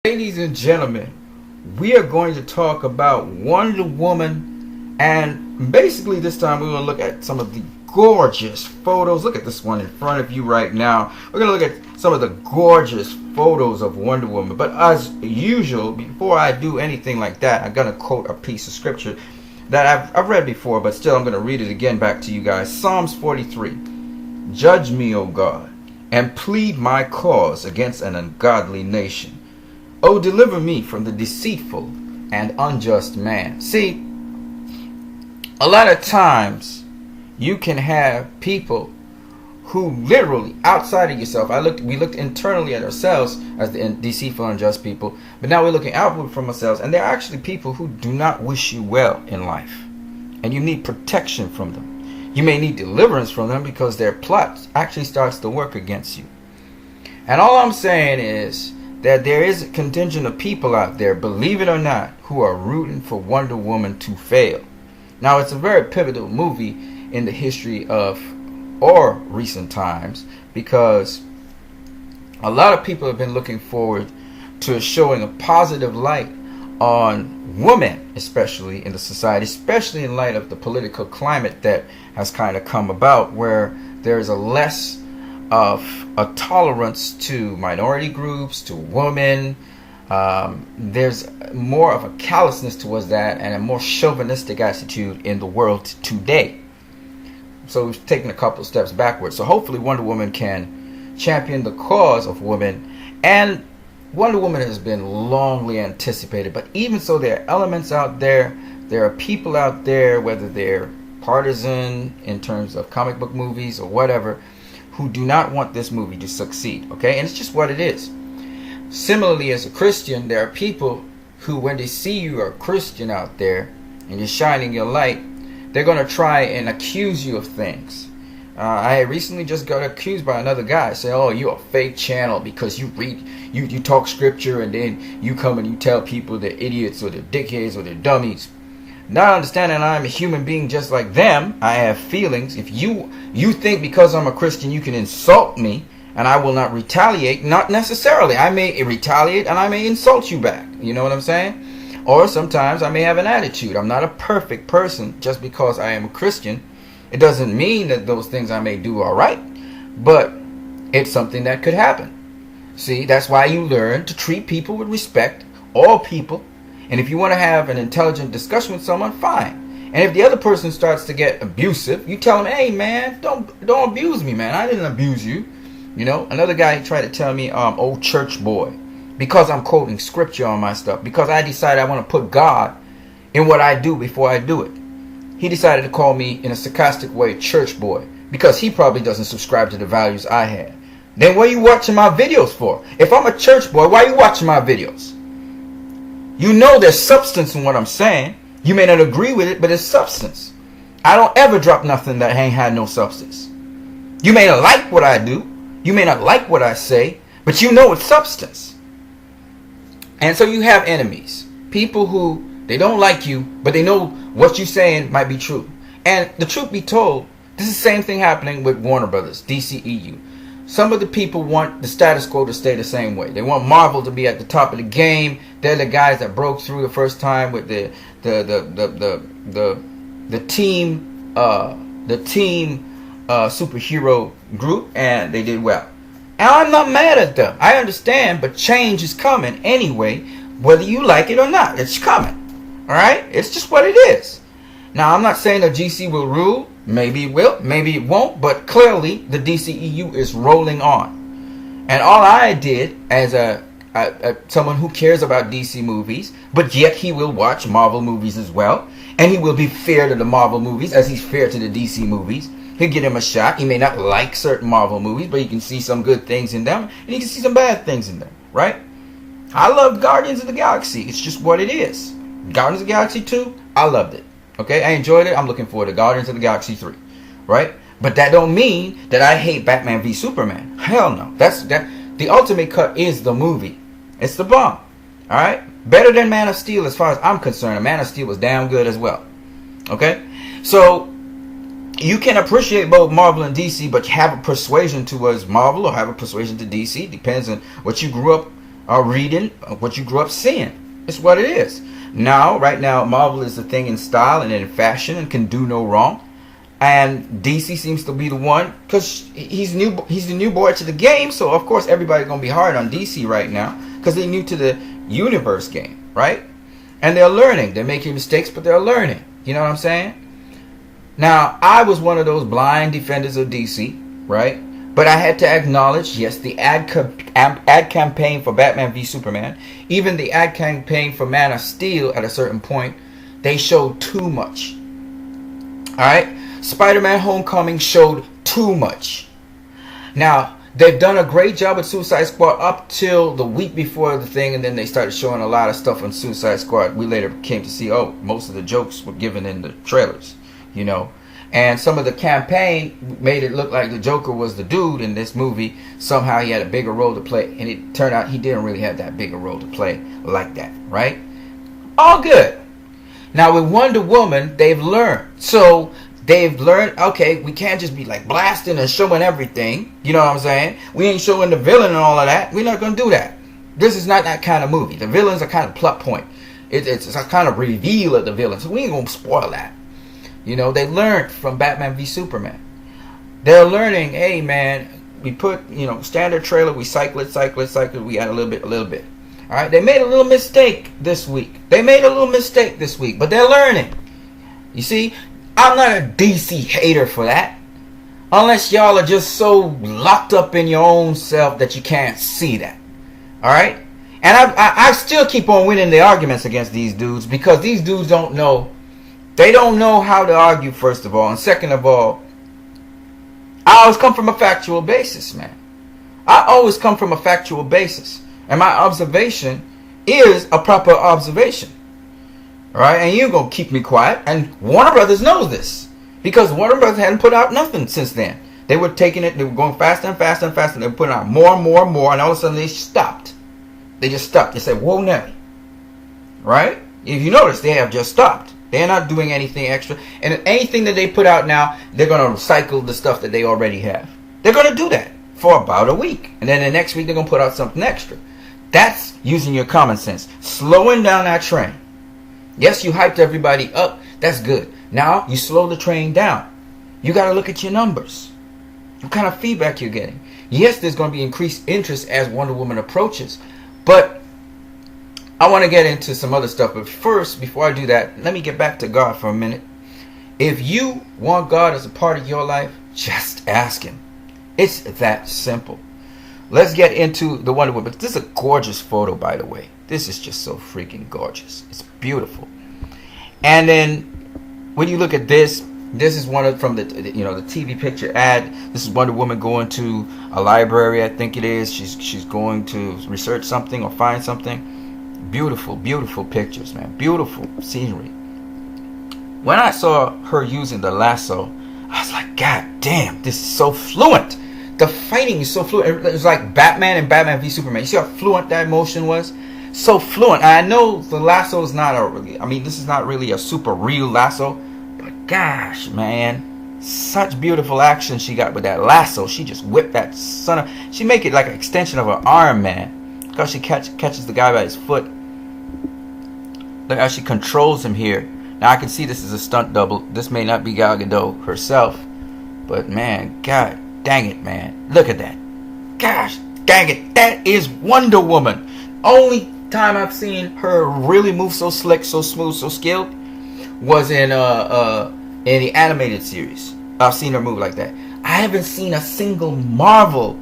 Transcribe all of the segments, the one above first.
Ladies and gentlemen, we are going to talk about Wonder Woman, and basically this time we're going to look at some of the gorgeous photos. Look at this one in front of you right now. We're going to look at some of the gorgeous photos of Wonder Woman. But as usual, before I do anything like that, I'm going to quote a piece of scripture that I've read before, but still I'm going to read it again back to you guys. Psalms 43. Judge me, O God, and plead my cause against an ungodly nation. Oh, deliver me from the deceitful and unjust man. See, a lot of times you can have people who literally outside of yourself. We looked internally at ourselves as the deceitful, unjust people, but now we're looking outward from ourselves, and there are actually people who do not wish you well in life, and you need protection from them. You may need deliverance from them because their plot actually starts to work against you. And all I'm saying is that there is a contingent of people out there, believe it or not, who are rooting for Wonder Woman to fail. Now, it's a very pivotal movie in the history of or recent times, because a lot of people have been looking forward to showing a positive light on women, especially in the society, especially in light of the political climate that has kind of come about, where there's a less of a tolerance to minority groups, to women. There's more of a callousness towards that and a more chauvinistic attitude in the world today. So we've taken a couple of steps backwards. So hopefully Wonder Woman can champion the cause of women. And Wonder Woman has been longly anticipated. But even so, there are elements out there. There are people out there, whether they're partisan in terms of comic book movies or whatever, who do not want this movie to succeed, okay? And it's just what it is. Similarly, as a Christian, there are people who, when they see you are a Christian out there and you're shining your light, they're going to try and accuse you of things. I recently just got accused by another guy, saying, "Oh, you're a fake channel because you talk scripture and then you come and you tell people they're idiots or they're dickheads or they're dummies." Not understanding I'm a human being just like them. I have feelings. If you think because I'm a Christian you can insult me and I will not retaliate, not necessarily. I may retaliate and I may insult you back. You know what I'm saying? Or sometimes I may have an attitude. I'm not a perfect person. Just because I am a Christian, it doesn't mean that those things I may do are right. But it's something that could happen. See, that's why you learn to treat people with respect, all people. And if you want to have an intelligent discussion with someone, fine. And if the other person starts to get abusive, you tell them, "Hey man, don't abuse me, man. I didn't abuse you." You know, another guy tried to tell me, "Old church boy," because I'm quoting scripture on my stuff, because I decided I want to put God in what I do before I do it. He decided to call me in a sarcastic way church boy, because he probably doesn't subscribe to the values I had. Then what are you watching my videos for? If I'm a church boy, why are you watching my videos? You know there's substance in what I'm saying. You may not agree with it, but there's substance. I don't ever drop nothing that ain't had no substance. You may not like what I do. You may not like what I say, but you know it's substance. And so you have enemies. People who, they don't like you, but they know what you're saying might be true. And the truth be told, this is the same thing happening with Warner Brothers, DCEU. Some of the people want the status quo to stay the same way. They want Marvel to be at the top of the game. They're the guys that broke through the first time with the team superhero group, and they did well. And I'm not mad at them. I understand, but change is coming anyway, whether you like it or not. It's coming. All right? It's just what it is. Now, I'm not saying that GC will rule. Maybe it will, maybe it won't, but clearly the DCEU is rolling on. And all I did as someone who cares about DC movies, but yet he will watch Marvel movies as well, and he will be fair to the Marvel movies as he's fair to the DC movies. He'll give him a shot. He may not like certain Marvel movies, but he can see some good things in them, and he can see some bad things in them, right? I love Guardians of the Galaxy. It's just what it is. Guardians of the Galaxy 2, I loved it. Okay, I enjoyed it. I'm looking forward to Guardians of the Galaxy 3, right? But that don't mean that I hate Batman v Superman. Hell no. The ultimate cut is the movie. It's the bomb. All right, better than Man of Steel as far as I'm concerned. And Man of Steel was damn good as well. Okay, so you can appreciate both Marvel and DC, but have a persuasion towards Marvel or have a persuasion to DC. Depends on what you grew up or reading what you grew up seeing. It's what it is. Now, right now, Marvel is the thing in style and in fashion and can do no wrong. And DC seems to be the one because he's the new boy to the game. So of course everybody's gonna be hard on DC right now because they're new to the universe game, right? And they're learning. They're making mistakes, but they're learning. You know what I'm saying? Now, I was one of those blind defenders of DC, right? But I had to acknowledge, yes, the ad campaign for Batman v Superman, even the ad campaign for Man of Steel at a certain point, they showed too much. All right? Spider-Man Homecoming showed too much. Now, they've done a great job with Suicide Squad up till the week before the thing, and then they started showing a lot of stuff on Suicide Squad. We later came to see, oh, most of the jokes were given in the trailers, you know. And some of the campaign made it look like the Joker was the dude in this movie. Somehow he had a bigger role to play, and it turned out he didn't really have that big a role to play like that, right? All good. Now, with Wonder Woman, they've learned. So they've learned, okay, we can't just be like blasting and showing everything. You know what I'm saying? We ain't showing the villain and all of that. We're not going to do that. This is not that kind of movie. The villains are kind of plot point. It's a kind of reveal of the villain. So we ain't going to spoil that. You know, they learned from Batman v Superman. They're learning, hey man, we put, you know, standard trailer, we cycle it, we add a little bit. Alright, they made a little mistake this week. But they're learning. You see, I'm not a DC hater for that. Unless y'all are just so locked up in your own self that you can't see that. Alright? And I still keep on winning the arguments against these dudes because these dudes don't know. They don't know how to argue, first of all. And second of all, I always come from a factual basis, man. I always come from a factual basis. And my observation is a proper observation. Alright? And you're going to keep me quiet. And Warner Brothers knows this. Because Warner Brothers hadn't put out nothing since then. They were taking it, they were going faster and faster and faster. And they were putting out more and more and more. And all of a sudden they stopped. They just stopped. They said, whoa, Nelly. Right? If you notice, they have just stopped. They're not doing anything extra. And anything that they put out now, they're going to recycle the stuff that they already have. They're going to do that for about a week. And then the next week, they're going to put out something extra. That's using your common sense. Slowing down that train. Yes, you hyped everybody up. That's good. Now, you slow the train down. You got to look at your numbers. What kind of feedback you're getting. Yes, there's going to be increased interest as Wonder Woman approaches. But I want to get into some other stuff, but first, before I do that, let me get back to God for a minute. If you want God as a part of your life, just ask Him. It's that simple. Let's get into the Wonder Woman. This is a gorgeous photo, by the way. This is just so freaking gorgeous. It's beautiful. And then when you look at this, this is one of from the the TV picture ad. This is Wonder Woman going to a library, I think it is. She's going to research something or find something. Beautiful, beautiful pictures, man. Beautiful scenery. When I saw her using the lasso, I was like, God damn, this is so fluent. The fighting is so fluent. It was like Batman and Batman v Superman. You see how fluent that motion was? So fluent. I know the lasso is not this is not really a super real lasso. But gosh, man. Such beautiful action she got with that lasso. She just whipped that son of... She make it like an extension of her arm, man. Because she catches the guy by his foot. Look how she controls him here. Now I can see this is a stunt double. This may not be Gal Gadot herself. But man, God dang it, man. Look at that. Gosh dang it. That is Wonder Woman. Only time I've seen her really move so slick, so smooth, so skilled was in the animated series. I've seen her move like that. I haven't seen a single Marvel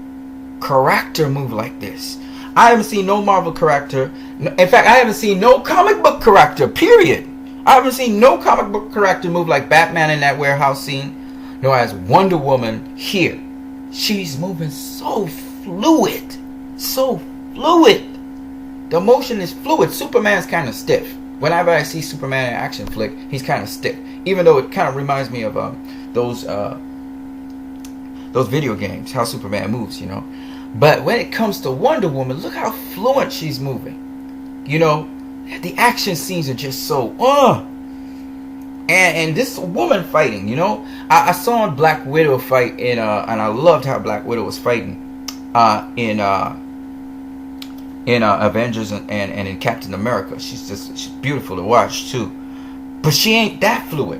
character move like this. I haven't seen no Marvel character. In fact, I haven't seen no comic book character, period. I haven't seen no comic book character move like Batman in that warehouse scene, nor as Wonder Woman here. She's moving so fluid. So fluid. The motion is fluid. Superman's kind of stiff. Whenever I see Superman in an action flick, he's kind of stiff. Even though it kind of reminds me of those video games, how Superman moves, you know. But when it comes to Wonder Woman, look how fluent she's moving. You know, the action scenes are just so, And this woman fighting, you know. I saw Black Widow fight and I loved how Black Widow was fighting in in Avengers and in Captain America. She's beautiful to watch too. But she ain't that fluid.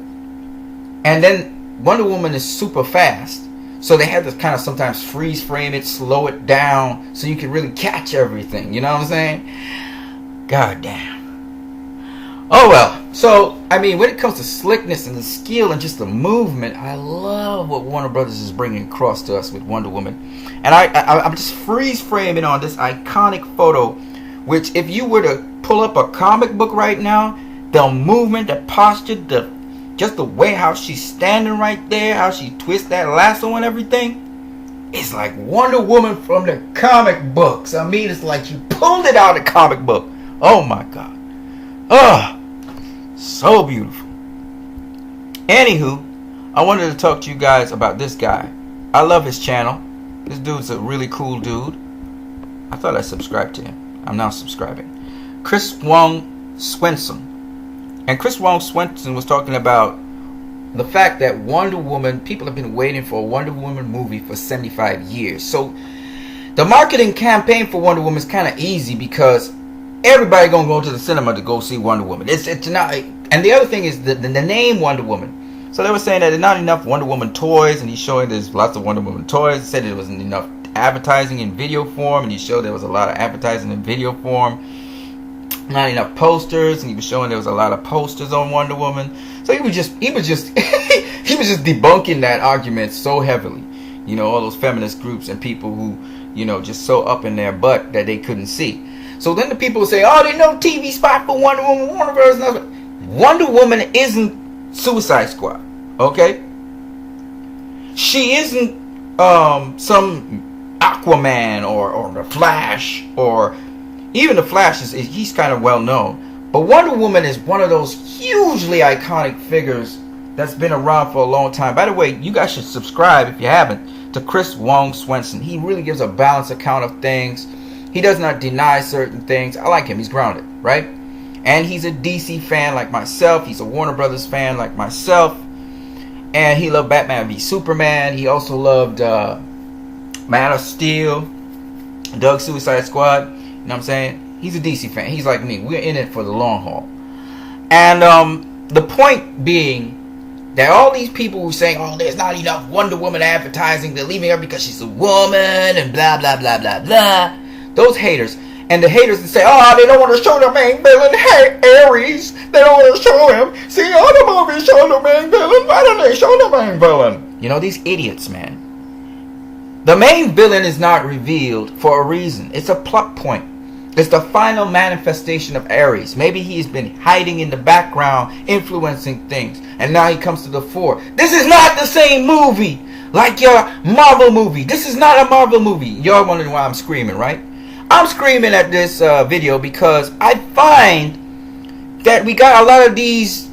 And then Wonder Woman is super fast. So they have to kind of sometimes freeze frame it, slow it down, so you can really catch everything. You know what I'm saying? God damn. Oh well. So, I mean, when it comes to slickness and the skill and just the movement, I love what Warner Brothers is bringing across to us with Wonder Woman. And I'm just freeze framing on this iconic photo, which if you were to pull up a comic book right now, the movement, the posture, just the way how she's standing right there, how she twists that lasso and everything, it's like Wonder Woman from the comic books. I mean, it's like you pulled it out of the comic book. Oh my God. So beautiful. Anywho, I wanted to talk to you guys about this guy. I love his channel. This dude's a really cool dude. I thought I subscribed to him. I'm now subscribing. Chris Wong Swenson. And Chris Wong Swenson was talking about the fact that Wonder Woman, people have been waiting for a Wonder Woman movie for 75 years. So the marketing campaign for Wonder Woman is kind of easy because everybody gonna go to the cinema to go see Wonder Woman. It's not. And the other thing is the name Wonder Woman. So they were saying that there's not enough Wonder Woman toys, and he's showing there's lots of Wonder Woman toys. He said there wasn't enough advertising in video form, and he showed there was a lot of advertising in video form. Not enough posters, and he was showing there was a lot of posters on Wonder Woman. So he was just he was just debunking that argument so heavily. You know, all those feminist groups and people who, you know, just so up in their butt that they couldn't see. So then the people would say, oh, there's no TV spot for Wonder Woman. Wonder Woman isn't Suicide Squad, okay? She isn't some Aquaman or the Flash, or even the Flash he's kind of well known. But Wonder Woman is one of those hugely iconic figures that's been around for a long time. By the way, you guys should subscribe if you haven't to Chris Wong Swenson. He really gives a balanced account of things. He does not deny certain things. I like him. He's grounded, right? And he's a DC fan like myself. He's a Warner Brothers fan like myself. And he loved Batman v Superman. He also loved Man of Steel, Doug Suicide Squad. You know what I'm saying? He's a DC fan. He's like me. We're in it for the long haul. And the point being that all these people who saying, oh, there's not enough Wonder Woman advertising, they're leaving her because she's a woman and blah, blah, blah, blah, blah. Those haters. And the haters that say, oh, they don't want to show the main villain. Hey, Ares, they don't want to show him. See, other movies show the main villain. Why don't they show the main villain? You know, these idiots, man. The main villain is not revealed for a reason. It's a plot point. It's the final manifestation of Ares. Maybe he's been hiding in the background, influencing things, and now he comes to the fore. This is not the same movie like your Marvel movie. This is not a Marvel movie. Y'all wondering why I'm screaming, right? I'm screaming at this video because I find that we got a lot of these,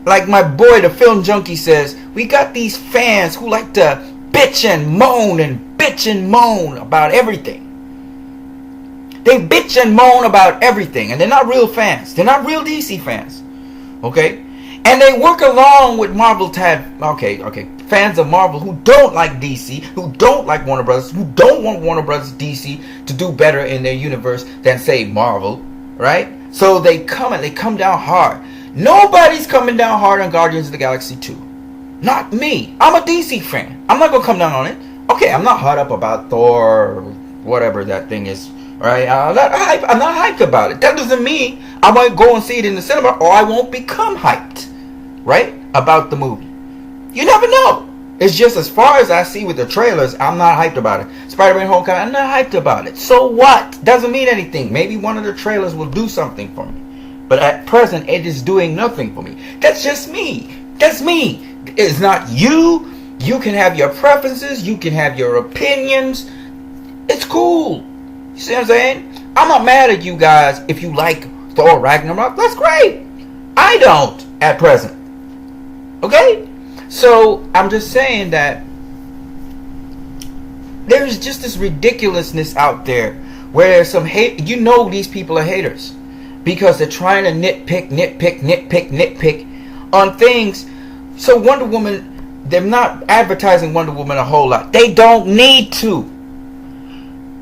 like my boy the film junkie says, we got these fans who like to bitch and moan about everything. They bitch and moan about everything, and they're not real fans. They're not real DC fans, okay? And they work along with Marvel fans of Marvel who don't like DC, who don't like Warner Brothers, who don't want Warner Brothers DC to do better in their universe than, say, Marvel, right? So they come down hard. Nobody's coming down hard on Guardians of the Galaxy 2. Not me. I'm a DC fan. I'm not going to come down on it. Okay, I'm not hot up about Thor or whatever that thing is. Right? I'm not hyped about it. That doesn't mean I might go and see it in the cinema, or I won't become hyped, right, about the movie. You never know. It's just as far as I see with the trailers, I'm not hyped about it. Spider-Man Homecoming, I'm not hyped about it. So what? Doesn't mean anything. Maybe one of the trailers will do something for me. But at present, it is doing nothing for me. That's just me. That's me. It's not you. You can have your preferences. You can have your opinions. It's cool. You see what I'm saying? I'm not mad at you guys if you like Thor Ragnarok. That's great. I don't at present. Okay? So I'm just saying that there's just this ridiculousness out there where there's some hate. You know these people are haters because they're trying to nitpick on things. So Wonder Woman, they're not advertising Wonder Woman a whole lot. They don't need to.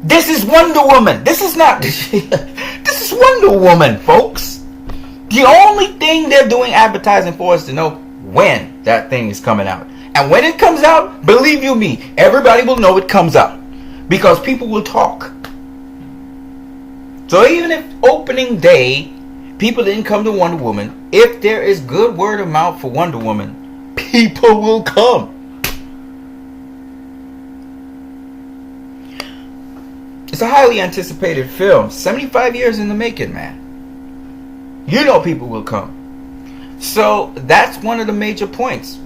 This is Wonder Woman. This is not. This is Wonder Woman, folks. The only thing they're doing advertising for is to know when that thing is coming out. And when it comes out, believe you me, everybody will know it comes out. Because people will talk. So even if opening day, people didn't come to Wonder Woman, if there is good word of mouth for Wonder Woman, people will come. It's a highly anticipated film. 75 years in the making, man. You know people will come. So that's one of the major points.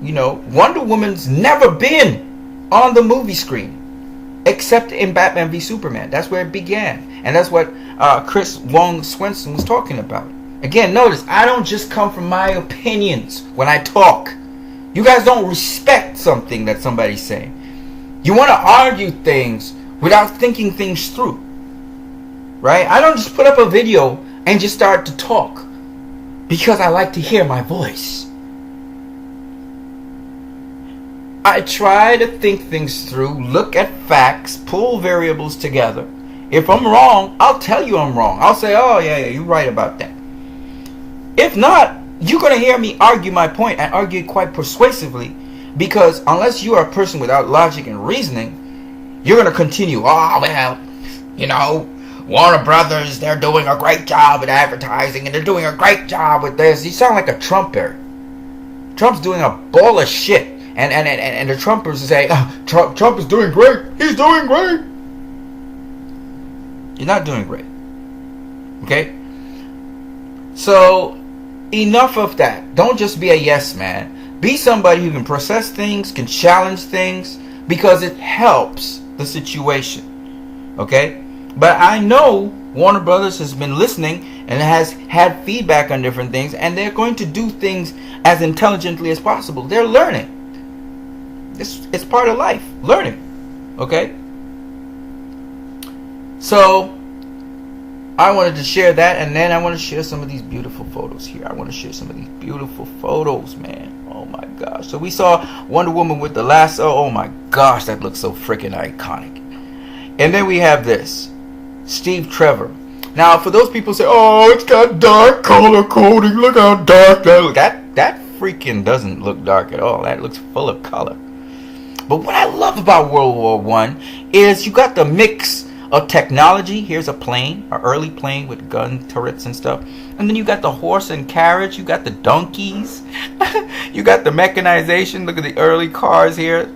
You know, Wonder Woman's never been on the movie screen except in Batman v Superman. That's where it began. And that's what Chris Wong Swenson was talking about. Again, notice, I don't just come from my opinions when I talk. You guys don't respect something that somebody's saying. You want to argue things without thinking things through. Right? I don't just put up a video and just start to talk because I like to hear my voice. I try to think things through, look at facts, pull variables together. If I'm wrong, I'll tell you I'm wrong. I'll say, oh yeah, you're right about that. If not, you're going to hear me argue my point and argue quite persuasively, because unless you are a person without logic and reasoning, you're going to continue, oh well, you know, Warner Brothers, they're doing a great job at advertising and they're doing a great job with this. You sound like a Trumper. Trump's doing a ball of shit. And the Trumpers say, oh, Trump is doing great. He's doing great. You're not doing great. Okay? So, enough of that. Don't just be a yes man. Be somebody who can process things, can challenge things, because it helps the situation. Okay? But I know Warner Brothers has been listening and has had feedback on different things, and they're going to do things as intelligently as possible. They're learning. It's part of life, learning. Okay? So, I wanted to share that, and then I want to share some of these beautiful photos here. I want to share some of these beautiful photos, man. Oh my gosh. So we saw Wonder Woman with the lasso. Oh my gosh, that looks so freaking iconic. And then we have this. Steve Trevor. Now, for those people who say, oh, it's got dark color coding. Look how dark that looks. That freaking doesn't look dark at all. That looks full of color. But what I love about World War I is you got the mix of technology. Here's a plane, an early plane with gun turrets and stuff. And then you got the horse and carriage. You got the donkeys. You got the mechanization. Look at the early cars here.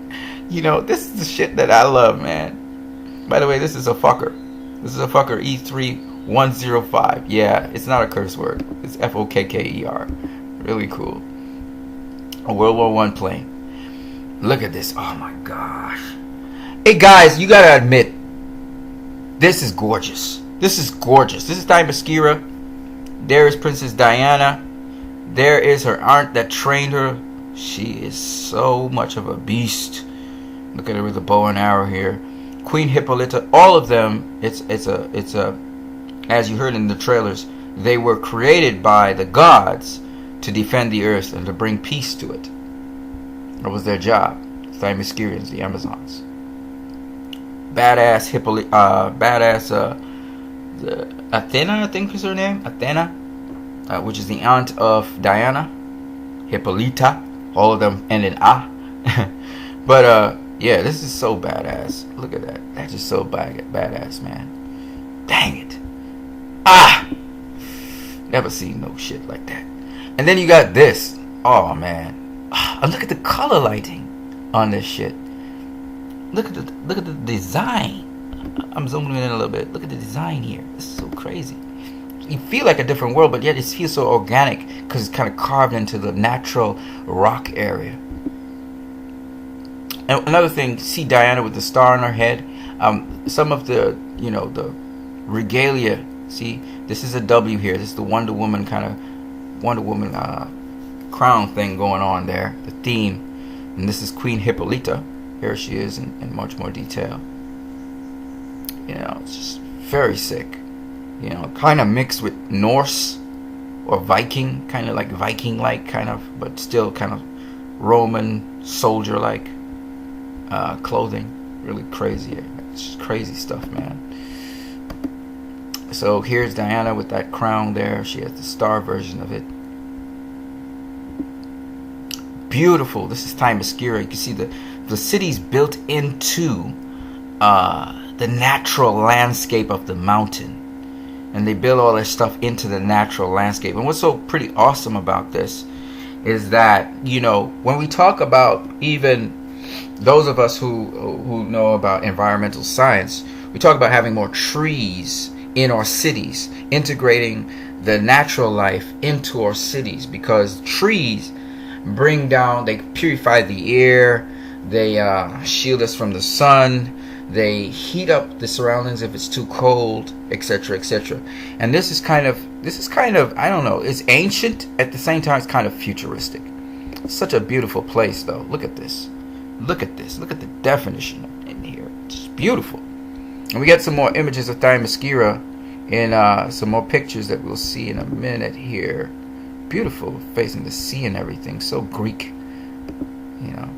You know, this is the shit that I love, man. By the way, this is a fucker. This is a fucker E3105. Yeah, it's not a curse word. It's F-O-K-K-E-R. Really cool. A World War I plane. Look at this. Oh my gosh. Hey guys, you gotta admit, this is gorgeous. This is gorgeous. This is Themyscira. There is Princess Diana. There is her aunt that trained her. She is so much of a beast. Look at her with a bow and arrow here. Queen Hippolyta. All of them. It's a. As you heard in the trailers, they were created by the gods to defend the earth and to bring peace to it. That was their job. Themyscirians, the Amazons. Badass Athena, I think is her name. Athena, which is the aunt of Diana. Hippolyta. All of them end in A. But yeah, this is so badass. Look at that. That's just so badass, man. Dang it. Never seen no shit like that. And then you got this. Oh man. Look at the color lighting on this shit. Look at the design. I'm zooming in a little bit. Look at the design here. This is so crazy. You feel like a different world, but yet it feels so organic because it's kind of carved into the natural rock area. And another thing, see Diana with the star on her head. Some of the, you know, the regalia. See, this is a W here. This is the Wonder Woman crown thing going on there, the theme. And this is Queen Hippolyta. Here she is in much more detail. You know, it's just very sick. You know, kind of mixed with Norse or Viking, kind of like Viking-like kind of, but still kind of Roman soldier-like clothing. Really crazy. It's just crazy stuff, man. So here's Diana with that crown there. She has the star version of it. Beautiful. This is Themyscira. You can see the city's built into the natural landscape of the mountain. And they build all their stuff into the natural landscape. And what's so pretty awesome about this is that, you know, when we talk about, even those of us who know about environmental science, we talk about having more trees in our cities, integrating the natural life into our cities, because trees bring down, they purify the air, they shield us from the sun, they heat up the surroundings if it's too cold, etc., etc. And this is kind of, I don't know, it's ancient, at the same time it's kind of futuristic. It's such a beautiful place though. Look at this. Look at this. Look at the definition in here. It's beautiful. And we get some more images of Themyscira in some more pictures that we'll see in a minute here. Beautiful, facing the sea and everything. So Greek, you know.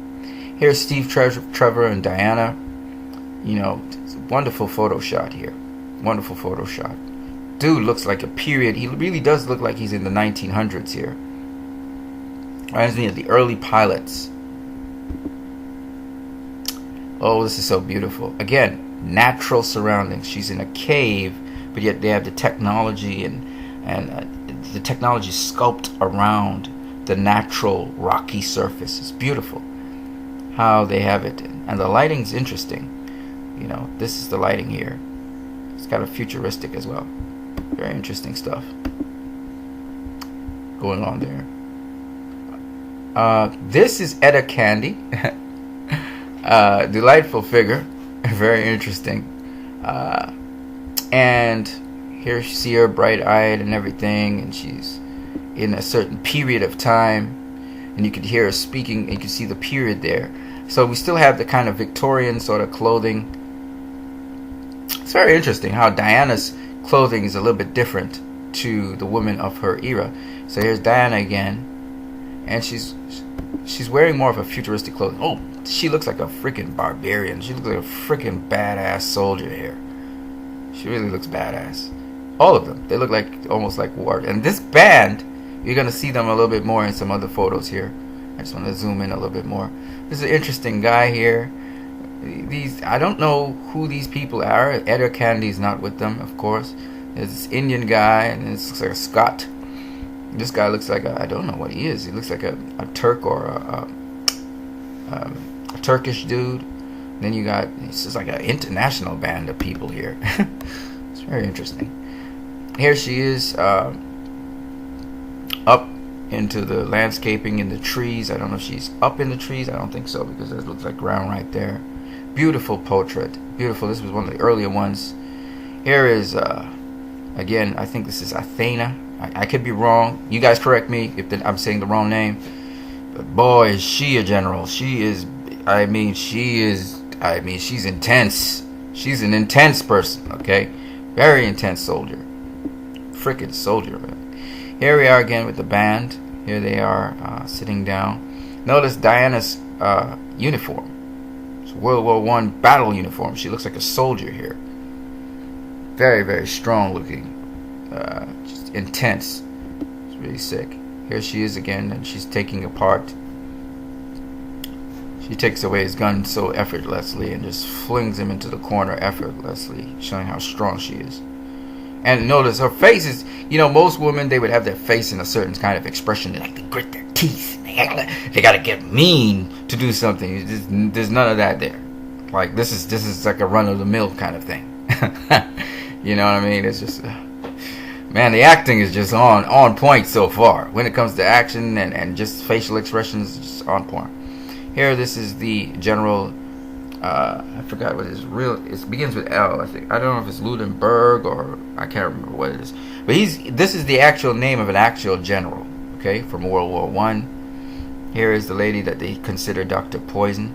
Here's Steve Trevor and Diana. You know, it's a wonderful photo shot here. Wonderful photo shot. Dude looks like a period. He really does look like he's in the 1900s here. Reminds me of the early pilots. Oh, this is so beautiful. Again, natural surroundings. She's in a cave, but yet they have the technology and the technology sculpt around the natural rocky surface. It's beautiful how they have it, and the lighting's interesting. You know, this is the lighting here. It's kind of futuristic as well. Very interesting stuff going on there. This is Etta Candy. Delightful figure. Very interesting. And here you see her bright-eyed and everything, and she's in a certain period of time, and you could hear her speaking, and you can see the period there. So we still have the kind of Victorian sort of clothing. It's very interesting how Diana's clothing is a little bit different to the women of her era. So here's Diana again, and she's wearing more of a futuristic clothing. Oh, she looks like a freaking barbarian. She looks like a freaking badass soldier here. She really looks badass. All of them. They look like almost like war. And this band, you're going to see them a little bit more in some other photos here. I just want to zoom in a little bit more. This is an interesting guy here. I don't know who these people are. Etta Candy's not with them, of course. There's this Indian guy, and this looks like a Scot. This guy looks like I don't know what he is. He looks like a Turk or a Turkish dude. Then you got, it's just like an international band of people here. It's very interesting. Here she is, up into the landscaping in the trees. I don't know if she's up in the trees. I don't think so, because it looks like ground right there. Beautiful portrait. Beautiful. This was one of the earlier ones. Here is, again, I think this is Athena. I could be wrong. You guys correct me if I'm saying the wrong name. But boy, is she a general. She's intense. She's an intense person, okay? Very intense soldier. Frickin' soldier, man. Here we are again with the band. Here they are sitting down. Notice Diana's uniform. It's a World War I battle uniform. She looks like a soldier here. Very, very strong looking. Just intense. It's really sick. Here she is again, and she's taking apart. She takes away his gun so effortlessly and just flings him into the corner effortlessly, showing how strong she is. And notice her face is, you know, most women, they would have their face in a certain kind of expression. They like to grit their teeth. They gotta get mean to do something. There's none of that there. Like, this is like a run-of-the-mill kind of thing. You know what I mean? It's just, man, the acting is just on point so far. When it comes to action and just facial expressions, it's just on point. Here, this is the general. I forgot what his real. It begins with L. I think. I don't know if it's Ludenberg or I can't remember what it is. But this is the actual name of an actual general. Okay, from World War I. Here is the lady that they consider Dr. Poison.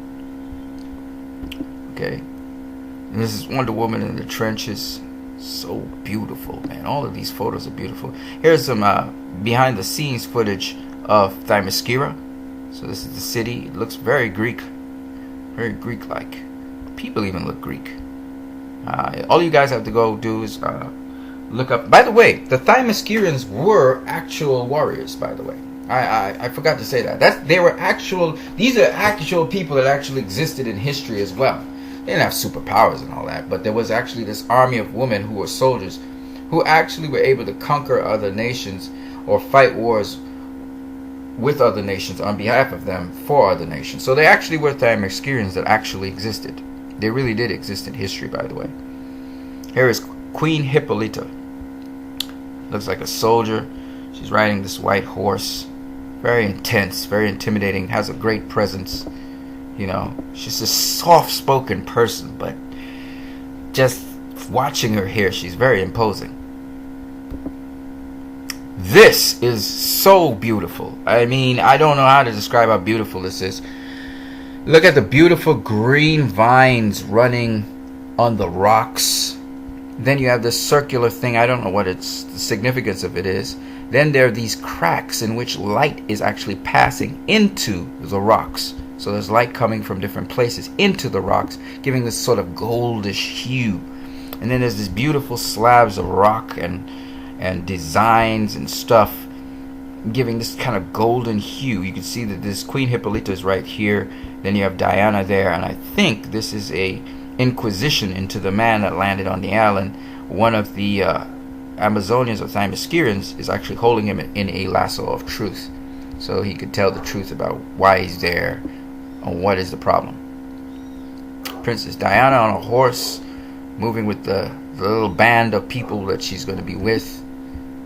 Okay, and this is Wonder Woman in the trenches. So beautiful, man. All of these photos are beautiful. Here's some behind the scenes footage of Themyscira. So this is the city. It looks very Greek. Very Greek-like. People even look Greek. All you guys have to go do is look up. By the way, the Themyscians were actual warriors. By the way, I forgot to say that. They were actual. These are actual people that actually existed in history as well. They didn't have superpowers and all that, but there was actually this army of women who were soldiers, who actually were able to conquer other nations or fight wars with other nations on behalf of them for other nations. So they actually were Themyscians that actually existed. They really did exist in history, by the way. Here is Queen Hippolyta. Looks like a soldier. She's riding this white horse. Very intense, very intimidating, has a great presence. You know, she's a soft-spoken person, but just watching her here, she's very imposing. This is so beautiful. I mean, I don't know how to describe how beautiful this is. Look at the beautiful green vines running on the rocks. Then you have this circular thing. I don't know what the significance of it is. Then there are these cracks in which light is actually passing into the rocks. So there's light coming from different places into the rocks, giving this sort of goldish hue. And then there's these beautiful slabs of rock and designs and stuff, giving this kind of golden hue. You can see that this Queen Hippolyta is right here. Then you have Diana there, and I think this is a inquisition into the man that landed on the island. One of the Amazonians or Themyscians is actually holding him in a lasso of truth, so he could tell the truth about why he's there and what is the problem. Princess Diana on a horse, moving with the little band of people that she's going to be with.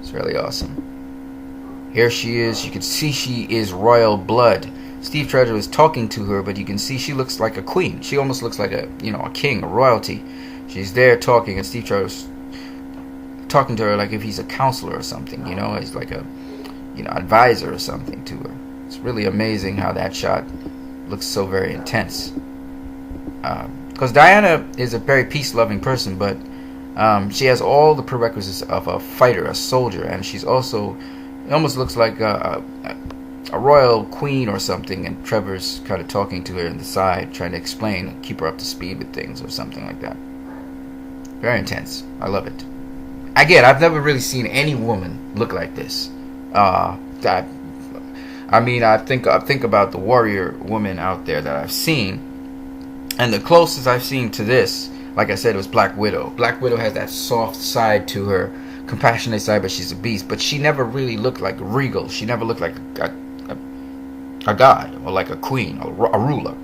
It's really awesome. Here she is. You can see she is royal blood. Steve Treasure is talking to her, but you can see she looks like a queen. She almost looks like a king, a royalty. She's there talking, and Steve Treasure's talking to her like if he's a counselor or something. He's like a advisor or something to her. It's really amazing how that shot looks so very intense. Because Diana is a very peace-loving person, but she has all the prerequisites of a fighter, a soldier, and she's also, it almost looks like a royal queen or something, and Trevor's kind of talking to her in the side, trying to explain, keep her up to speed with things or something like that. Very intense. I love it. Again, I've never really seen any woman look like this. I think about the warrior woman out there that I've seen, and the closest I've seen to this, like I said, was Black Widow. Black Widow has that soft side to her, compassionate side, but she's a beast. But she never really looked like regal. She never looked like a god or like a queen or a ruler,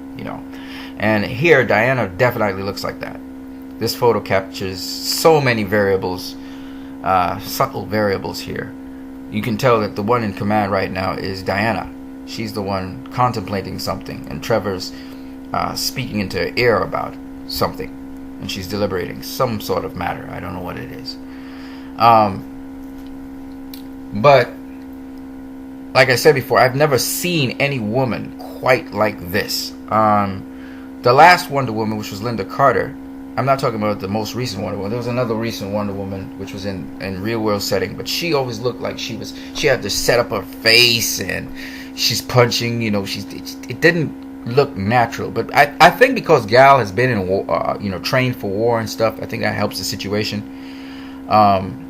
And here, Diana definitely looks like that. This photo captures so many variables, subtle variables here. You can tell that the one in command right now is Diana. She's the one contemplating something, and Trevor's speaking into her ear about something, and she's deliberating some sort of matter. I don't know what it is. But like I said before, I've never seen any woman quite like this. The last Wonder Woman, which was Linda Carter, I'm not talking about the most recent Wonder Woman. There was another recent Wonder Woman, which was in real world setting, but she always looked like she had to set up her face, and she's punching, it didn't look natural. But I think because Gal has been in war, trained for war and stuff, I think that helps the situation.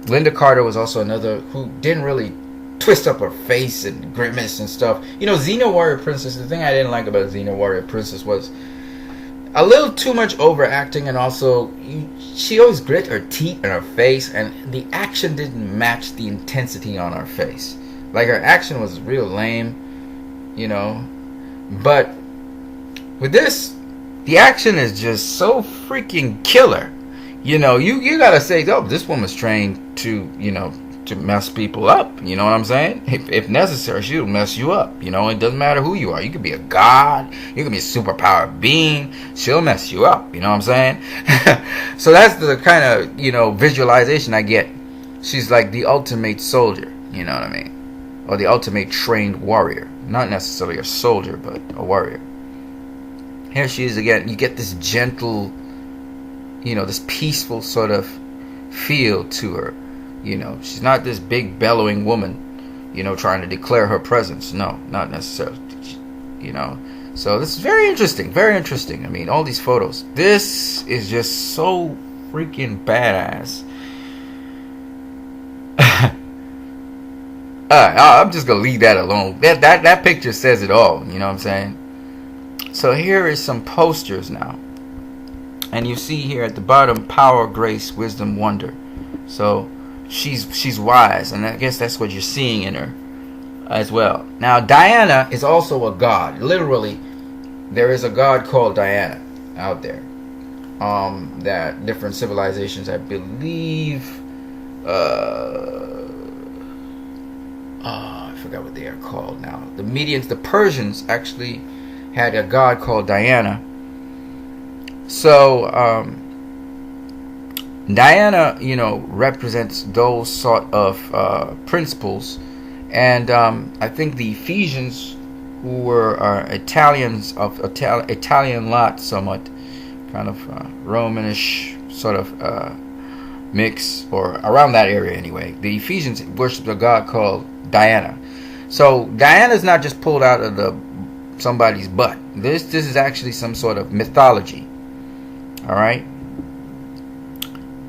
Linda Carter was also another who didn't really twist up her face and grimace and stuff. Xena Warrior Princess, the thing I didn't like about Xena Warrior Princess was a little too much overacting, and also she always grit her teeth in her face, and the action didn't match the intensity on her face. Like, her action was real lame, but with this, the action is just so freaking killer. You gotta say, oh, this woman's trained to mess people up. You know what I'm saying? If necessary, she'll mess you up. It doesn't matter who you are. You could be a god. You could be a superpowered being. She'll mess you up. You know what I'm saying? So that's the kind of, visualization I get. She's like the ultimate soldier. You know what I mean? Or the ultimate trained warrior. Not necessarily a soldier, but a warrior. Here she is again. You get this gentle, this peaceful sort of feel to her. She's not this big bellowing woman, trying to declare her presence. No, not necessarily. So this is very interesting, very interesting. I mean, all these photos. This is just so freaking badass. I'm just gonna leave that alone. That picture says it all. You know what I'm saying? So here is some posters now, and you see here at the bottom, power, grace, wisdom, wonder. So she's wise, and I guess that's what you're seeing in her as well. Now Diana is also a god. Literally, there is a god called Diana out there. That different civilizations, I believe. I forgot what they are called now. The Medians, the Persians, actually had a god called Diana. So Diana, represents those sort of principles, and I think the Ephesians, who were Italians of Italian lot, somewhat kind of Romanish sort of mix, or around that area anyway. The Ephesians worshipped a god called Diana. So Diana's not just pulled out of somebody's butt. This is actually some sort of mythology. All right.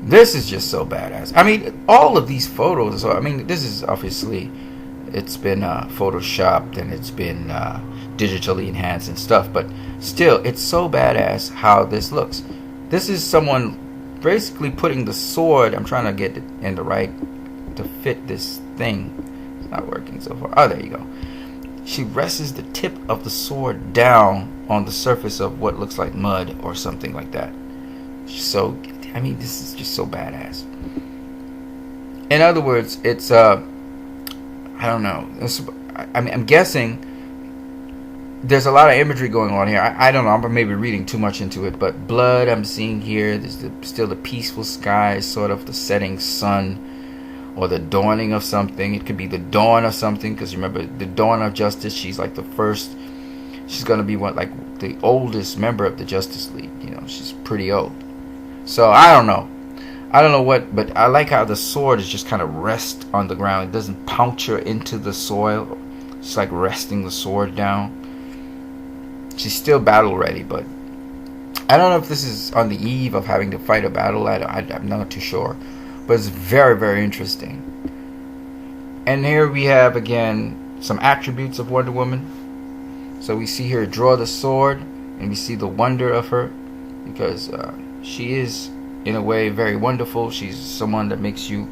This is just so badass. I mean, all of these photos. I mean, this is obviously, it's been photoshopped and it's been digitally enhanced and stuff, but still, it's so badass how this looks. This is someone basically putting the sword. I'm trying to get it in the right to fit this thing. It's not working so far. Oh, there you go. She rests the tip of the sword down on the surface of what looks like mud or something like that. So, I mean, this is just so badass. In other words, it's I don't know. I'm guessing there's a lot of imagery going on here. I don't know. I'm maybe reading too much into it, but blood I'm seeing here. There's still the peaceful sky, sort of the setting sun, or the dawning of something. It could be the dawn of something, because remember, the dawn of justice. She's like the first. She's gonna be like the oldest member of the Justice League. She's pretty old. So I don't know. But I like how the sword is just kind of rest on the ground. It doesn't puncture into the soil. It's like resting the sword down. She's still battle ready, but I don't know if this is on the eve of having to fight a battle. I'm not too sure, but it's very, very interesting. And here we have again some attributes of Wonder Woman. So we see her draw the sword, and we see the wonder of her, because she is in a way very wonderful. She's someone that makes you,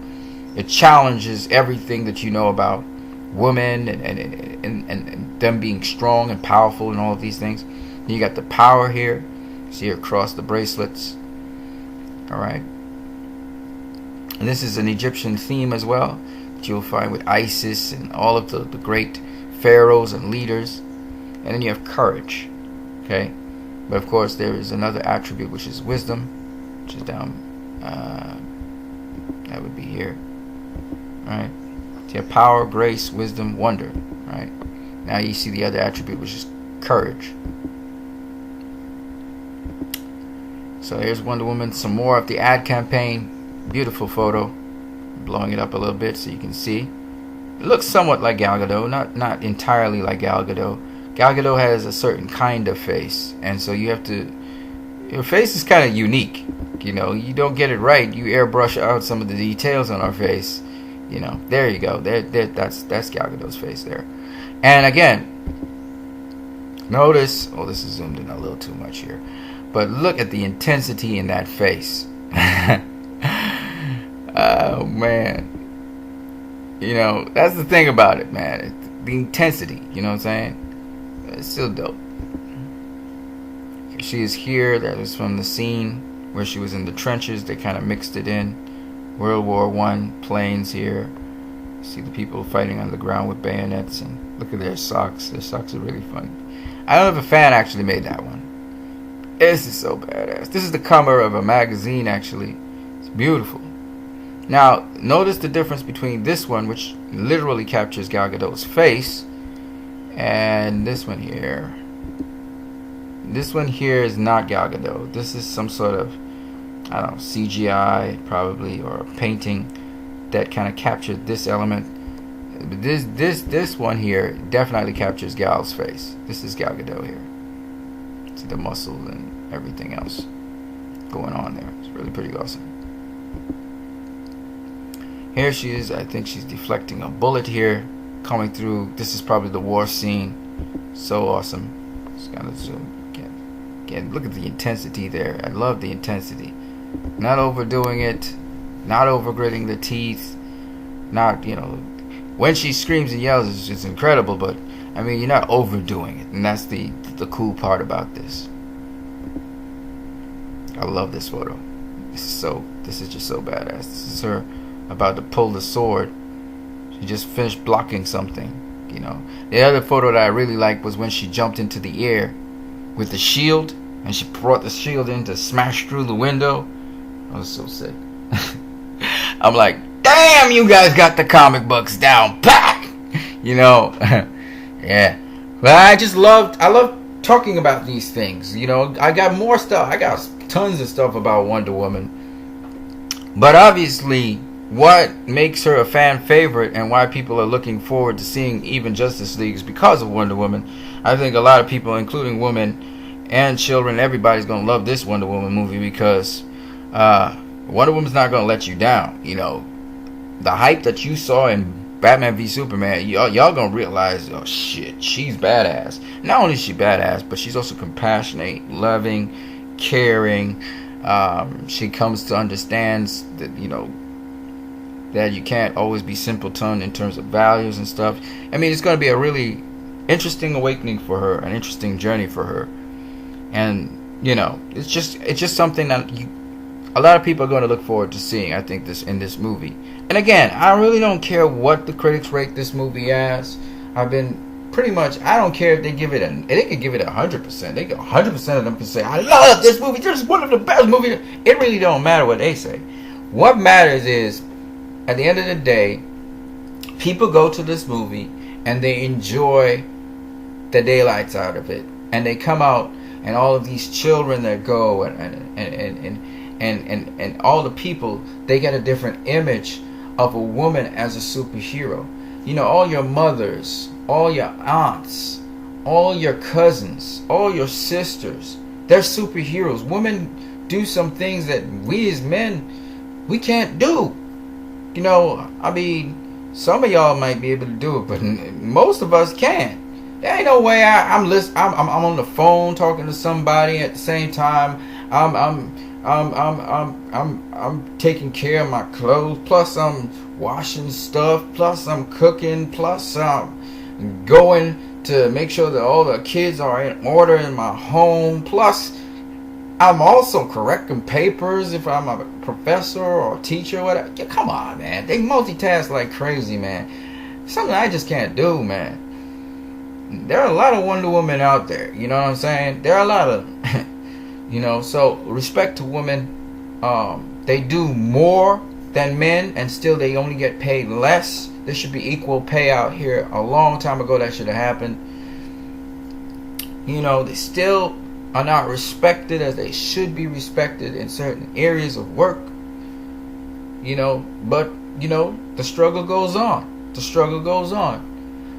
it challenges everything that you know about women and them being strong and powerful and all of these things. Then you got the power here. See her across the bracelets. Alright. And this is an Egyptian theme as well, that you'll find with Isis and all of the great pharaohs and leaders. And then you have courage. Okay. But of course there is another attribute, which is wisdom, which is down, that would be here. Alright. So you have power, grace, wisdom, wonder. Right. Now you see the other attribute, which is courage. So here's Wonder Woman. Some more of the ad campaign. Beautiful photo. Blowing it up a little bit so you can see. It looks somewhat like Gal Gadot, not entirely like Gal Gadot. Gal Gadot has a certain kind of face, and so you have to. Her face is kind of unique. You don't get it right, you airbrush out some of the details on her face. There you go. That's Gal Gadot's face there. And again, notice. Oh, this is zoomed in a little too much here, but look at the intensity in that face. Oh man, that's the thing about it, man. The intensity. You know what I'm saying? It's still dope. She is here. That is from the scene where she was in the trenches. They kind of mixed it in. World War I planes here. See the people fighting on the ground with bayonets, and look at their socks. Their socks are really funny. I don't know if a fan actually made that one. This is so badass. This is the cover of a magazine, actually. It's beautiful. Now, notice the difference between this one, which literally captures Gal Gadot's face, and this one here. This one here is not Gal Gadot. This is some sort of, I don't know, CGI probably, or a painting that kind of captured this element. But this one here definitely captures Gal's face. This is Gal Gadot here. See the muscles and everything else. going on there. It's really pretty awesome. Here she is. I think she's deflecting a bullet here, coming through. This is probably the war scene. So awesome. Just gotta zoom again. Look at the intensity there. I love the intensity. Not overdoing it. Not overgritting the teeth. Not, when she screams and yells, it's incredible. But I mean, you're not overdoing it, and that's the cool part about this. I love this photo. This is just so badass. This is her about to pull the sword. She just finished blocking something. The other photo that I really liked was when she jumped into the air with the shield, and she brought the shield in to smash through the window. I was so sick. I'm like, damn, you guys got the comic books down pack. Yeah. But I love talking about these things. I got more stuff. I got tons of stuff about Wonder Woman. But obviously, what makes her a fan favorite and why people are looking forward to seeing even Justice League is because of Wonder Woman. I think a lot of people, including women and children, everybody's going to love this Wonder Woman movie because Wonder Woman's not going to let you down. The hype that you saw in Batman v Superman, y'all going to realize, oh shit, she's badass. Not only is she badass, but she's also compassionate, loving, caring. She comes to understand that, that you can't always be simpleton in terms of values and stuff. I mean, it's going to be a really interesting awakening for her, an interesting journey for her. And, it's just something that a lot of people are going to look forward to seeing, I think, in this movie. And again, I really don't care what the critics rate this movie as. I don't care if they give it they could give it 100%. They 100% of them can say, I love this movie. This is one of the best movies. It really don't matter what they say. What matters is, at the end of the day, people go to this movie and they enjoy the daylights out of it, and they come out, and all of these children that go and all the people, they get a different image of a woman as a superhero. All your mothers, all your aunts, all your cousins, all your sisters, they're superheroes. Women do some things that we as men, we can't do. I mean, some of y'all might be able to do it, but most of us can't. There ain't no way I'm on the phone talking to somebody at the same time. I'm taking care of my clothes. Plus, I'm washing stuff. Plus, I'm cooking. Plus, I'm going to make sure that all the kids are in order in my home. Plus, I'm also correcting papers if I'm a professor or a teacher or whatever. Yeah, come on, man. They multitask like crazy, man. Something I just can't do, man. There are a lot of Wonder Women out there. You know what I'm saying? There are a lot of, so respect to women. They do more than men, and still they only get paid less. There should be equal pay out here. A long time ago, that should have happened. They still are not respected as they should be respected in certain areas of work. But the struggle goes on. The struggle goes on.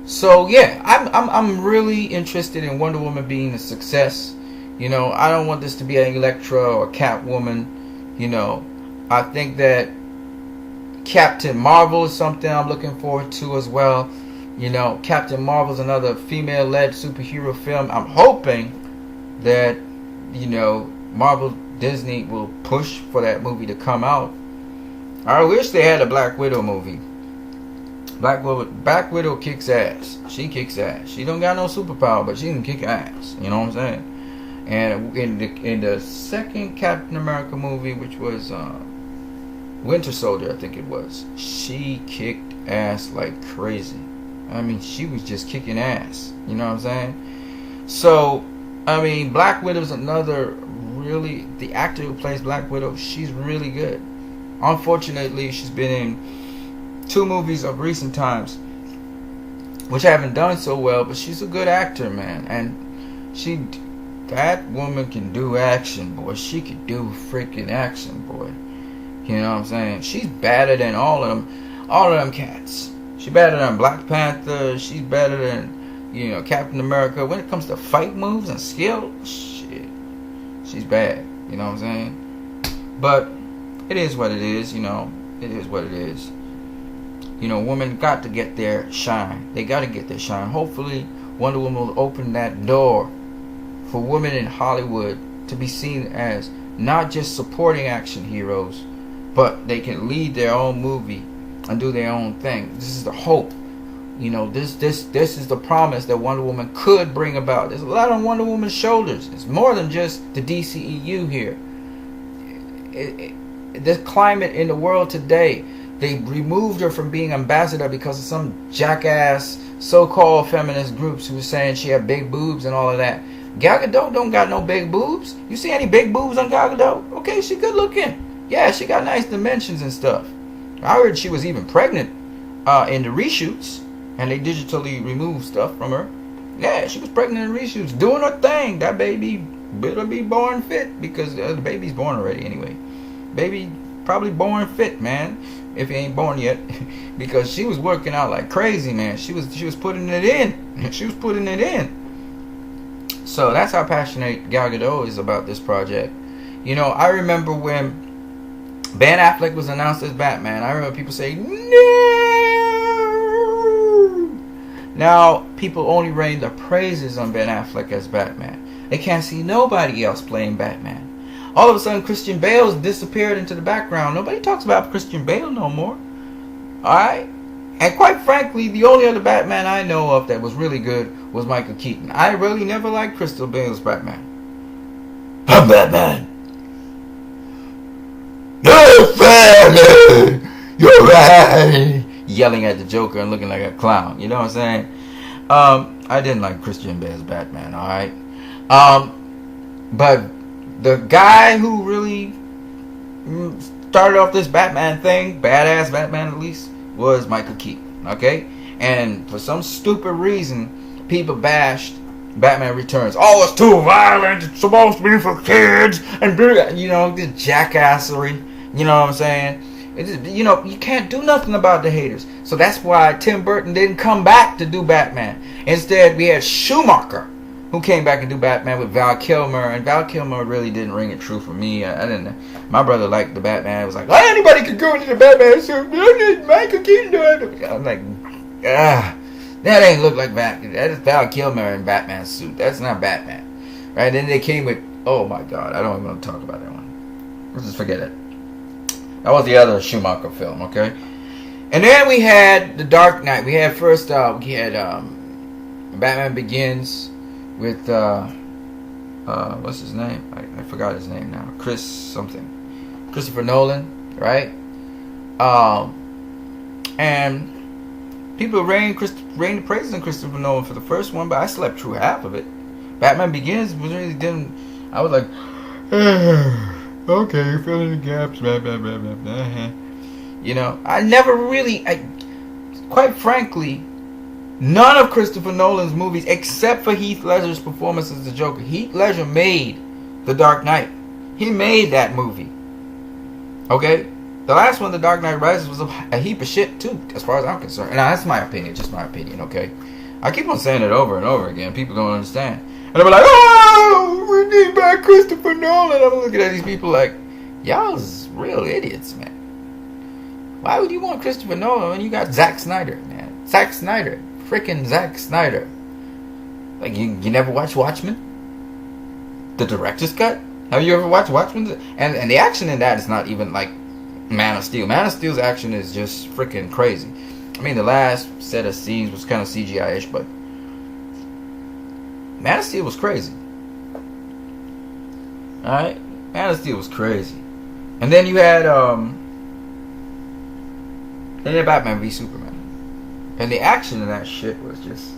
So yeah, I'm really interested in Wonder Woman being a success. I don't want this to be an Elektra or Catwoman. I think that Captain Marvel is something I'm looking forward to as well. Captain Marvel's another female-led superhero film. I'm hoping that Marvel Disney will push for that movie to come out. I wish they had a Black Widow movie. Black Widow kicks ass. She kicks ass. She don't got no superpower, but she can kick ass. You know what I'm saying? And in the second Captain America movie, which was Winter Soldier, I think it was, she kicked ass like crazy. I mean, she was just kicking ass. You know what I'm saying? So, I mean, Black Widow's another really, the actor who plays Black Widow, she's really good. Unfortunately, she's been in 2 movies of recent times which haven't done so well, but she's a good actor, man. And that woman can do action, boy. She could do freaking action, boy. You know what I'm saying? She's better than all of them cats. She's better than Black Panther. She's better than, Captain America. When it comes to fight moves and skill, shit, she's bad. You know what I'm saying? But it is what it is, you know. It is what it is. You know, women got to get their shine. They got to get their shine. Hopefully, Wonder Woman will open that door for women in Hollywood to be seen as not just supporting action heroes, but they can lead their own movie and do their own thing. This is the hope. You know, this is the promise that Wonder Woman could bring about. There's a lot on Wonder Woman's shoulders. It's more than just the DCEU here. The climate in the world today, they removed her from being ambassador because of some jackass so-called feminist groups who were saying she had big boobs and all of that. Gal Gadot don't got no big boobs. You see any big boobs on Gal Gadot? Okay, she good looking. Yeah, she got nice dimensions and stuff. I heard she was even pregnant in the reshoots, and they digitally removed stuff from her. Yeah, she was pregnant in reshoots, doing her thing. That baby better be born fit, because the baby's born already anyway. Baby probably born fit, man, if he ain't born yet, because she was working out like crazy, man. She was putting it in. She was putting it in. So that's how passionate Gal Gadot is about this project. You know, I remember when Ben Affleck was announced as Batman, I remember people saying, no! Now, people only rain the praises on Ben Affleck as Batman. They can't see nobody else playing Batman. All of a sudden, Christian Bale's disappeared into the background. Nobody talks about Christian Bale no more. Alright? And quite frankly, the only other Batman I know of that was really good was Michael Keaton. I really never liked Christian Bale's Batman. I'm Batman. No family. You're right. Yelling at the Joker and looking like a clown. You know what I'm saying? I didn't like Christian Bale's Batman. Alright? But the guy who really started off this Batman thing, badass Batman at least, was Michael Keaton, okay? And for some stupid reason, people bashed Batman Returns. Oh, it's too violent, it's supposed to be for kids, and you know, this jackassery, you know what I'm saying? You know, you can't do nothing about the haters. So that's why Tim Burton didn't come back to do Batman. Instead, we had Schumacher, who came back and do Batman with Val Kilmer, and Val Kilmer really didn't ring it true for me. I didn't. My brother liked the Batman. It was like, oh, anybody could go into the Batman suit. Michael Keaton do it. I'm like, that ain't look like Batman. That is Val Kilmer in Batman suit. That's not Batman, right? Then they came with, oh my God, I don't even want to talk about that one. Let's just forget it. That was the other Schumacher film, okay? And then we had The Dark Knight. We had first, we had Batman Begins with what's his name? I forgot his name now. Christopher Nolan, right? And people rained the praises on Christopher Nolan for the first one, but I slept through half of it. Batman Begins was really didn't. I was like, okay, fill in the gaps, blah, blah, blah, blah, blah. You know, I never really, quite frankly, none of Christopher Nolan's movies, except for Heath Ledger's performance as the Joker. Heath Ledger made The Dark Knight. He made that movie. Okay? The last one, The Dark Knight Rises, was a heap of shit, too, as far as I'm concerned. And that's my opinion, just my opinion, okay? I keep on saying it over and over again. People don't understand. And they're like, oh, we need back Christopher Nolan. I'm looking at these people like, y'all's real idiots, man. Why would you want Christopher Nolan when you got Zack Snyder, man? Zack Snyder. Freaking Zack Snyder. Like, you never watch Watchmen? The director's cut? Have you ever watched Watchmen? And the action in that is not even like Man of Steel. Man of Steel's action is just freaking crazy. I mean, the last set of scenes was kind of CGI-ish, but Man of Steel was crazy. Alright? Man of Steel was crazy. And then you had Batman v Superman. And the action in that shit was just,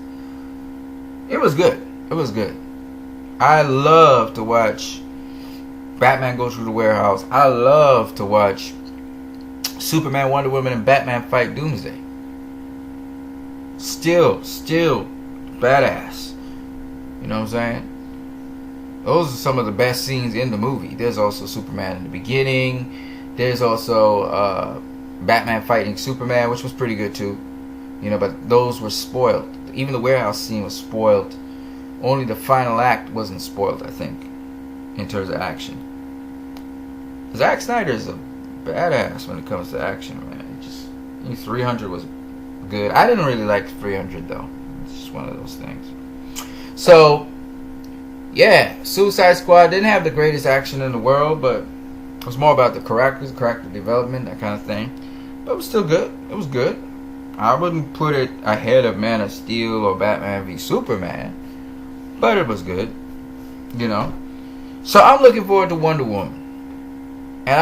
it was good. It was good. I love to watch Batman go through the warehouse. I love to watch Superman, Wonder Woman, and Batman fight Doomsday. Still badass. You know what I'm saying? Those are some of the best scenes in the movie. There's also Superman in the beginning. There's also Batman fighting Superman, which was pretty good too. You know, but those were spoiled. Even the warehouse scene was spoiled. Only the final act wasn't spoiled, I think, in terms of action. Zack Snyder is a badass when it comes to action, man. I think 300 was good. I didn't really like 300 though. It's just one of those things. So, yeah, Suicide Squad didn't have the greatest action in the world, but it was more about the character development, that kind of thing. But it was still good. It was good. I wouldn't put it ahead of Man of Steel or Batman v Superman, but it was good, you know. So I'm looking forward to Wonder Woman, and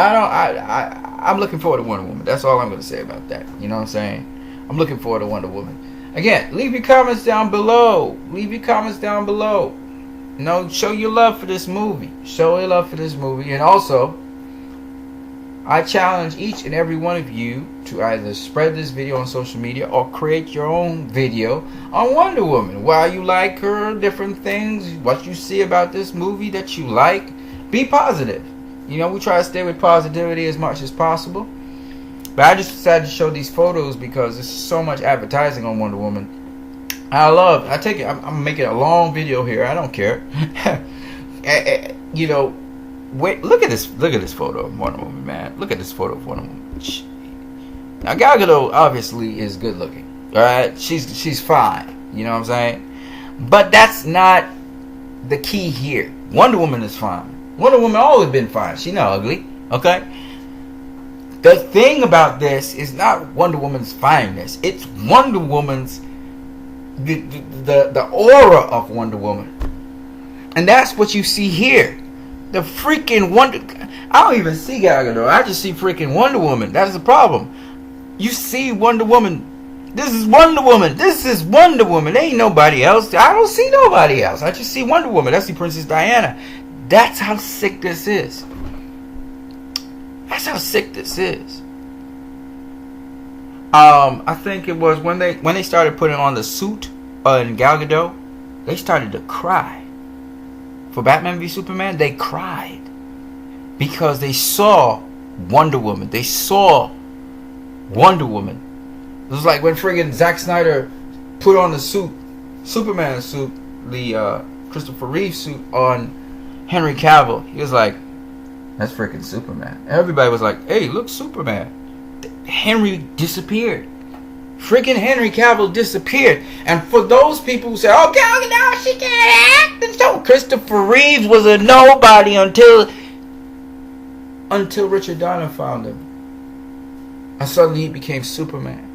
I'm looking forward to Wonder Woman. That's all I'm going to say about that. You know what I'm saying? I'm looking forward to Wonder Woman. Again, leave your comments down below. Leave your comments down below. You know, show your love for this movie. Show your love for this movie. And also, I challenge each and every one of you to either spread this video on social media or create your own video on Wonder Woman. Why you like her, different things, what you see about this movie that you like. Be positive. You know, we try to stay with positivity as much as possible. But I just decided to show these photos because there's so much advertising on Wonder Woman. I'm making a long video here. I don't care. You know, wait, look at this photo of Wonder Woman, man. Look at this photo of Wonder Woman. Now Gal Gadot obviously is good looking. Alright? She's fine. You know what I'm saying? But that's not the key here. Wonder Woman is fine. Wonder Woman always been fine. She not ugly. Okay? The thing about this is not Wonder Woman's fineness. It's Wonder Woman's the aura of Wonder Woman. And that's what you see here. The freaking I don't even see Gal Gadot. I just see freaking Wonder Woman. That is the problem. You see Wonder Woman. This is Wonder Woman. This is Wonder Woman. There ain't nobody else. I don't see nobody else. I just see Wonder Woman. I see Princess Diana. That's how sick this is. That's how sick this is. I think it was when they started putting on the suit in Gal Gadot, they started to cry. For Batman v Superman, they cried because they saw Wonder Woman. They saw Wonder Woman. It was like when friggin' Zack Snyder put on the suit, Superman suit, the Christopher Reeve suit on Henry Cavill. He was like, that's freaking Superman. Everybody was like, hey, look, Superman. Henry disappeared. Freaking Henry Cavill disappeared. And for those people who say, oh, Gal Gadot, she can't act. So Christopher Reeves was a nobody until Richard Donner found him. And suddenly he became Superman.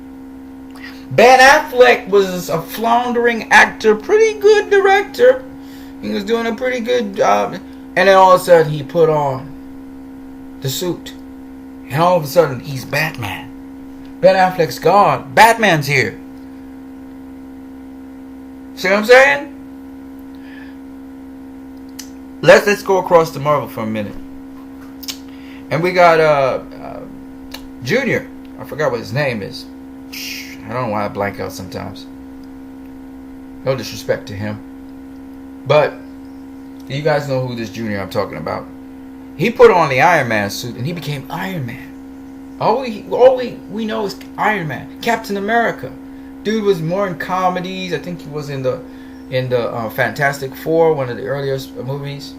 Ben Affleck was a floundering actor, pretty good director. He was doing a pretty good job. And then all of a sudden he put on the suit. And all of a sudden he's Batman. Ben Affleck's gone. Batman's here. See what I'm saying? Let's go across to Marvel for a minute. And we got Junior. I forgot what his name is. I don't know why I blank out sometimes. No disrespect to him. But you guys know who this Junior I'm talking about. He put on the Iron Man suit and he became Iron Man. All we know is Iron Man. Captain America. Dude was more in comedies. I think he was in the Fantastic Four, one of the earliest movies.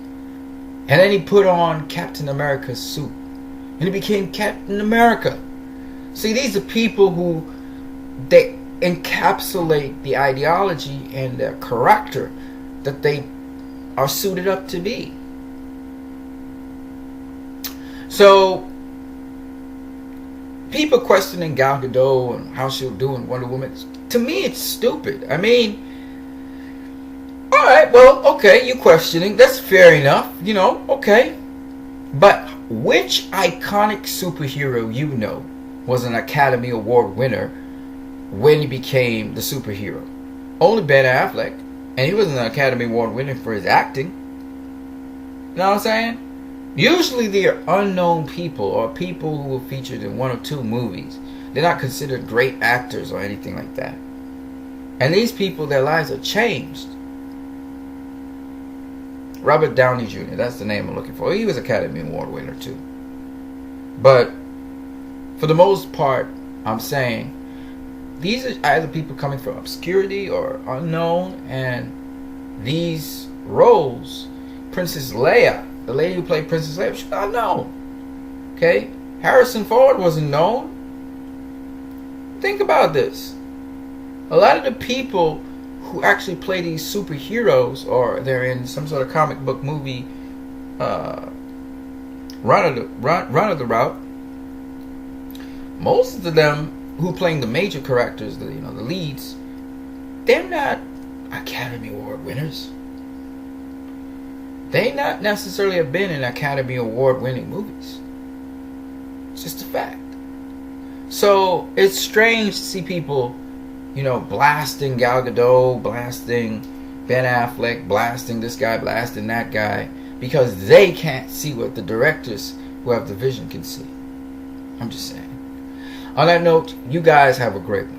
And then he put on Captain America's suit. And he became Captain America. See, these are people who they encapsulate the ideology and their character that they are suited up to be. So, people questioning Gal Gadot and how she'll do in Wonder Woman, to me it's stupid. I mean, alright, well, okay, you're questioning. That's fair enough, you know, okay. But which iconic superhero you know was an Academy Award winner when he became the superhero? Only Ben Affleck. And he wasn't an Academy Award winner for his acting. You know what I'm saying? Usually they are unknown people or people who were featured in one or two movies. They're not considered great actors or anything like that. And these people, their lives are changed. Robert Downey Jr., that's the name I'm looking for. He was Academy Award winner too. But for the most part, I'm saying these are either people coming from obscurity or unknown, and these roles, Princess Leia, the lady who played Princess Leia, she's unknown. Okay? Harrison Ford wasn't known. Think about this. A lot of the people who actually play these superheroes, or they're in some sort of comic book movie, run of the route. Most of them who playing the major characters, the leads, they're not Academy Award winners. They not necessarily have been in Academy Award winning movies. It's just a fact. So it's strange to see people, blasting Gal Gadot, blasting Ben Affleck, blasting this guy, blasting that guy, because they can't see what the directors who have the vision can see. I'm just saying. On that note, you guys have a great one.